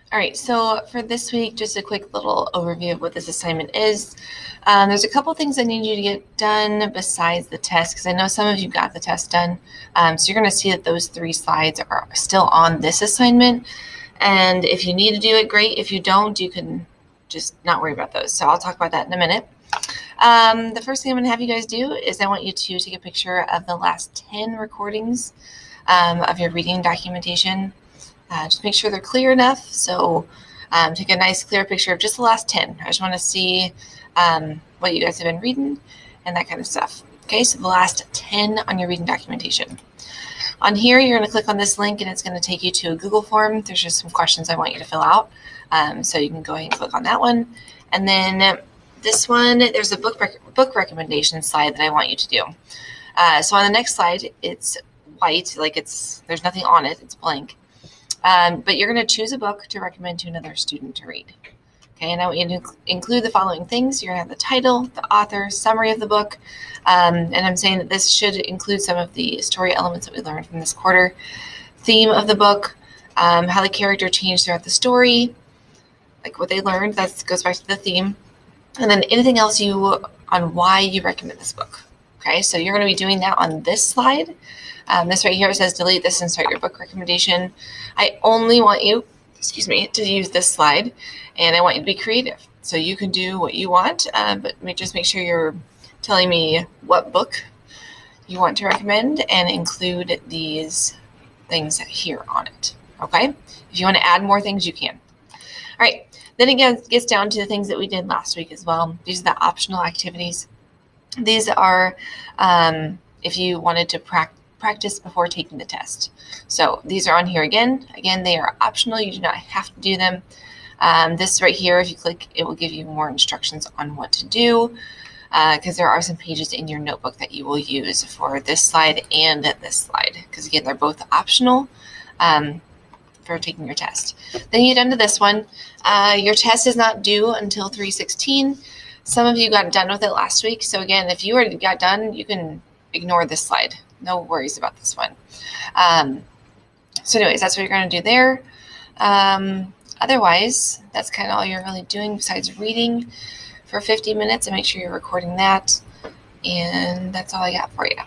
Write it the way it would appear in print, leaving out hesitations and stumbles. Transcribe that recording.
All right, so for this week, just a quick little overview of what this assignment is. There's a couple things I need you to get done besides the test, because I know some of you got the test done. So you're going to see that those 3 slides are still on this assignment. And if you need to do it, great. If you don't, you can just not worry about those. So I'll talk about that in a minute. The first thing I'm going to have you guys do is I want you to take a picture of the last 10 recordings of your reading documentation. Just make sure they're clear enough. So take a nice clear picture of just the last 10. I just want to see what you guys have been reading and that kind of stuff. Okay, so the last 10 on your reading documentation. On here, you're going to click on this link and it's going to take you to a Google form. There's just some questions I want you to fill out. So you can go ahead and click on that one. And then this one, there's a book recommendation slide that I want you to do. So on the next slide, it's white, like there's nothing on it, it's blank. But you're going to choose a book to recommend to another student to read. Okay, and I want you to include the following things. You're going to have the title, the author, summary of the book, and I'm saying that this should include some of the story elements that we learned from this quarter, theme of the book, how the character changed throughout the story, like what they learned, that goes back to the theme, and then anything else on why you recommend this book. Okay, so you're going to be doing that on this slide. This right here says delete this and start your book recommendation. I only want you, to use this slide, and I want you to be creative. So you can do what you want, but just make sure you're telling me what book you want to recommend and include these things here on it. Okay? If you want to add more things, you can. All right. Then it gets down to the things that we did last week as well. These are the optional activities. These are if you wanted to practice before taking the test. So these are on here again. Again, they are optional. You do not have to do them. This right here, if you click, it will give you more instructions on what to do because there are some pages in your notebook that you will use for this slide and this slide because, again, they're both optional for taking your test. Then you get down to this one. Your test is not due until 3/16. Some of you got done with it last week. So again, if you already got done, you can ignore this slide. No worries about this one. So anyways, that's what you're going to do there. Otherwise, that's kind of all you're really doing besides reading for 50 minutes and make sure you're recording that. And that's all I got for you.